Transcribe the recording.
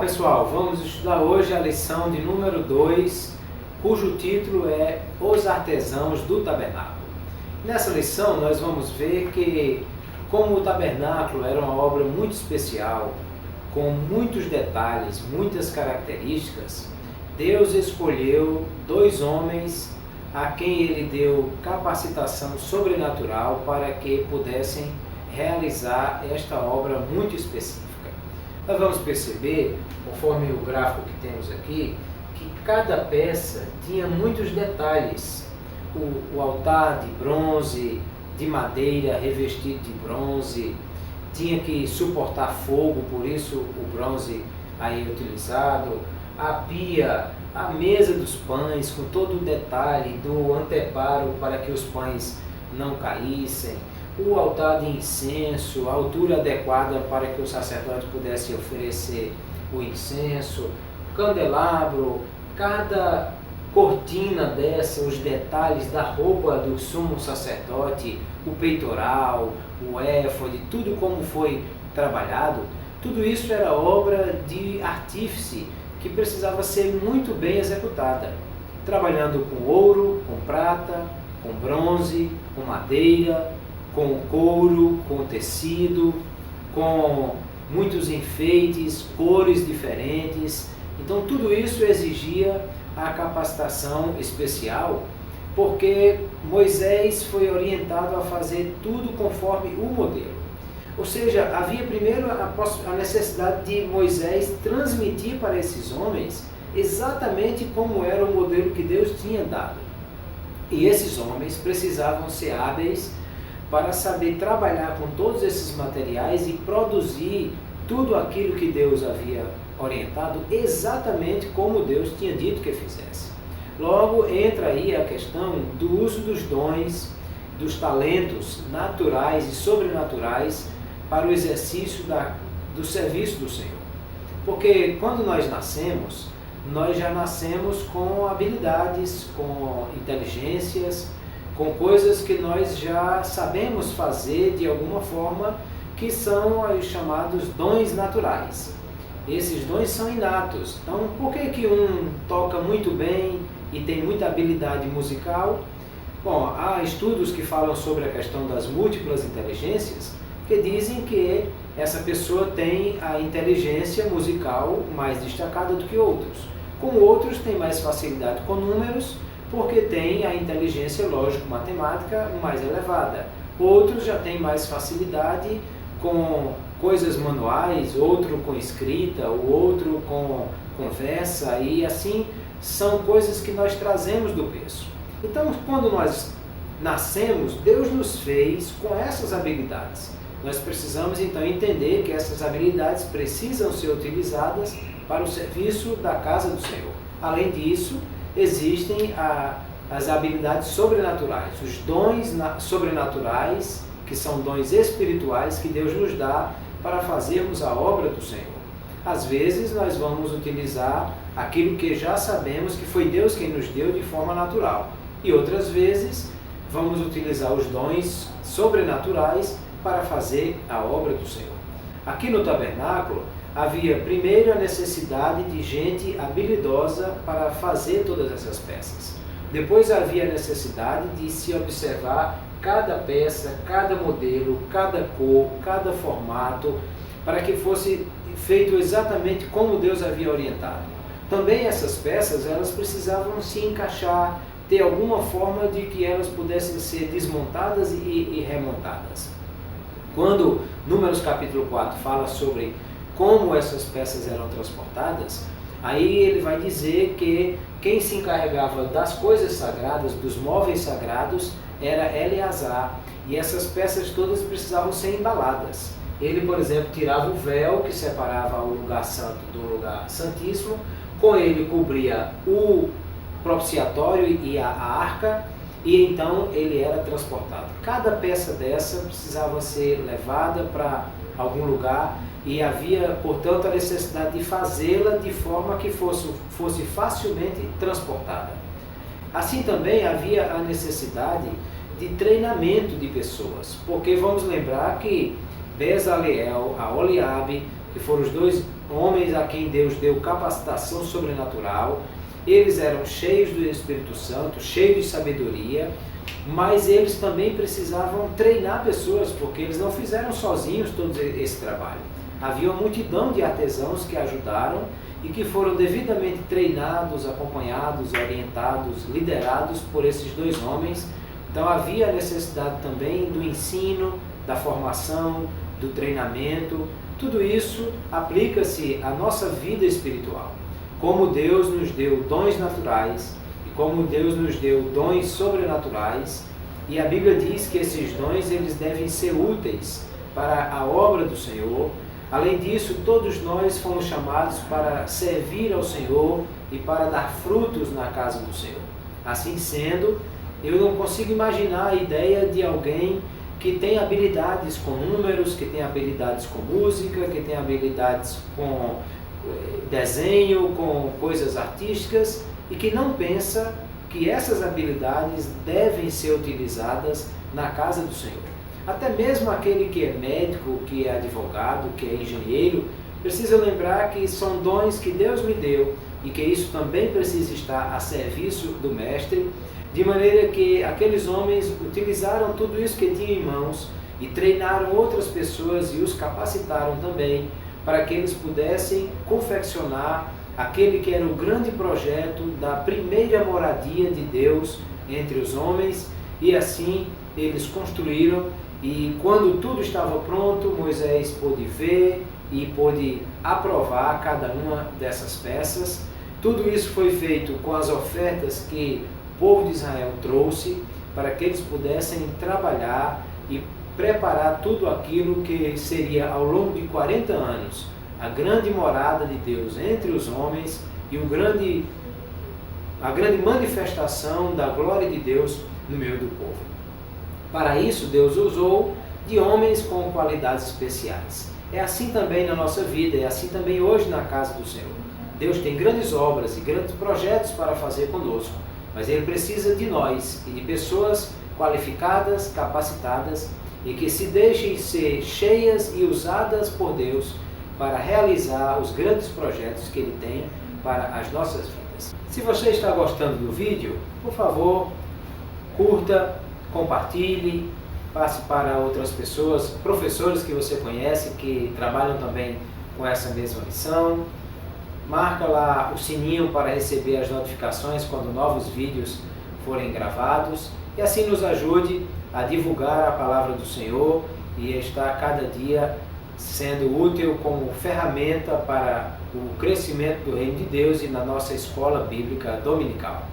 pessoal, vamos estudar hoje a lição de número 2, cujo título é Os Artesãos do Tabernáculo. Nessa lição nós vamos ver que, como o tabernáculo era uma obra muito especial, com muitos detalhes, muitas características, Deus escolheu dois homens a quem Ele deu capacitação sobrenatural para que pudessem realizar esta obra muito específica. Nós vamos perceber, conforme o gráfico que temos aqui, que cada peça tinha muitos detalhes. O altar de bronze, de madeira, revestido de bronze, tinha que suportar fogo, por isso o bronze aí é utilizado. A pia, a mesa dos pães, com todo o detalhe do anteparo para que os pães não caíssem. O altar de incenso, a altura adequada para que o sacerdote pudesse oferecer o incenso, o candelabro, cada cortina dessa, os detalhes da roupa do sumo sacerdote, o peitoral, o éfode, tudo como foi trabalhado, tudo isso era obra de artífice que precisava ser muito bem executada, trabalhando com ouro, com prata, com bronze, com madeira, com couro, com tecido, com muitos enfeites, cores diferentes. Então tudo isso exigia a capacitação especial, porque Moisés foi orientado a fazer tudo conforme o modelo. Ou seja, havia primeiro a necessidade de Moisés transmitir para esses homens exatamente como era o modelo que Deus tinha dado. E esses homens precisavam ser hábeis para saber trabalhar com todos esses materiais e produzir tudo aquilo que Deus havia orientado exatamente como Deus tinha dito que fizesse. Logo entra aí a questão do uso dos dons, dos talentos naturais e sobrenaturais para o exercício do serviço do Senhor. Porque quando nós nascemos, nós já nascemos com habilidades, com inteligências, com coisas que nós já sabemos fazer de alguma forma, que são os chamados dons naturais. Esses dons são inatos. Então, por que um toca muito bem e tem muita habilidade musical? Bom, há estudos que falam sobre a questão das múltiplas inteligências, que dizem que essa pessoa tem a inteligência musical mais destacada do que outros. Como outros têm mais facilidade com números, porque tem a inteligência lógico-matemática mais elevada. Outros já têm mais facilidade com coisas manuais, outro com escrita, o outro com conversa, e assim são coisas que nós trazemos do berço. Então, quando nós nascemos, Deus nos fez com essas habilidades. Nós precisamos então entender que essas habilidades precisam ser utilizadas para o serviço da casa do Senhor. Além disso, existem as habilidades sobrenaturais, os dons sobrenaturais, que são dons espirituais que Deus nos dá para fazermos a obra do Senhor. Às vezes nós vamos utilizar aquilo que já sabemos que foi Deus quem nos deu de forma natural, e outras vezes vamos utilizar os dons sobrenaturais para fazer a obra do Senhor. Aqui no tabernáculo havia primeiro a necessidade de gente habilidosa para fazer todas essas peças. Depois havia a necessidade de se observar cada peça, cada modelo, cada cor, cada formato, para que fosse feito exatamente como Deus havia orientado. Também essas peças, elas precisavam se encaixar, ter alguma forma de que elas pudessem ser desmontadas e remontadas. Quando Números capítulo 4 fala sobre como essas peças eram transportadas, aí ele vai dizer que quem se encarregava das coisas sagradas, dos móveis sagrados, era Eleazar, e essas peças todas precisavam ser embaladas. Ele, por exemplo, tirava o véu que separava o lugar santo do lugar santíssimo, com ele cobria o propiciatório e a arca, e então ele era transportado. Cada peça dessa precisava ser levada para algum lugar, e havia, portanto, a necessidade de fazê-la de forma que fosse facilmente transportada. Assim também havia a necessidade de treinamento de pessoas, porque vamos lembrar que Bezaleel, Aholiabe, que foram os dois homens a quem Deus deu capacitação sobrenatural. Eles eram cheios do Espírito Santo, cheios de sabedoria, mas eles também precisavam treinar pessoas, porque eles não fizeram sozinhos todo esse trabalho. Havia uma multidão de artesãos que ajudaram e que foram devidamente treinados, acompanhados, orientados, liderados por esses dois homens. Então havia necessidade também do ensino, da formação, do treinamento. Tudo isso aplica-se à nossa vida espiritual. Como Deus nos deu dons naturais e como Deus nos deu dons sobrenaturais, e a Bíblia diz que esses dons eles devem ser úteis para a obra do Senhor. Além disso, todos nós fomos chamados para servir ao Senhor e para dar frutos na casa do Senhor. Assim sendo, eu não consigo imaginar a ideia de alguém que tem habilidades com números, que tem habilidades com música, que tem habilidades com desenho, com coisas artísticas, e que não pensa que essas habilidades devem ser utilizadas na casa do Senhor. Até mesmo aquele que é médico, que é advogado, que é engenheiro, precisa lembrar que são dons que Deus me deu e que isso também precisa estar a serviço do Mestre, de maneira que aqueles homens utilizaram tudo isso que tinham em mãos e treinaram outras pessoas e os capacitaram também para que eles pudessem confeccionar aquele que era o grande projeto da primeira moradia de Deus entre os homens. E assim eles construíram, e quando tudo estava pronto, Moisés pôde ver e pôde aprovar cada uma dessas peças. Tudo isso foi feito com as ofertas que o povo de Israel trouxe para que eles pudessem trabalhar e preparar tudo aquilo que seria ao longo de 40 anos a grande morada de Deus entre os homens e a grande manifestação da glória de Deus no meio do povo. Para isso, Deus usou de homens com qualidades especiais. É assim também na nossa vida, é assim também hoje na casa do Senhor. Deus tem grandes obras e grandes projetos para fazer conosco, mas Ele precisa de nós e de pessoas qualificadas, capacitadas e que se deixem ser cheias e usadas por Deus para realizar os grandes projetos que Ele tem para as nossas vidas. Se você está gostando do vídeo, por favor, curta, compartilhe, passe para outras pessoas, professores que você conhece, que trabalham também com essa mesma missão. Marca lá o sininho para receber as notificações quando novos vídeos forem gravados e assim nos ajude a divulgar a palavra do Senhor e estar cada dia sendo útil como ferramenta para o crescimento do Reino de Deus e na nossa escola bíblica dominical.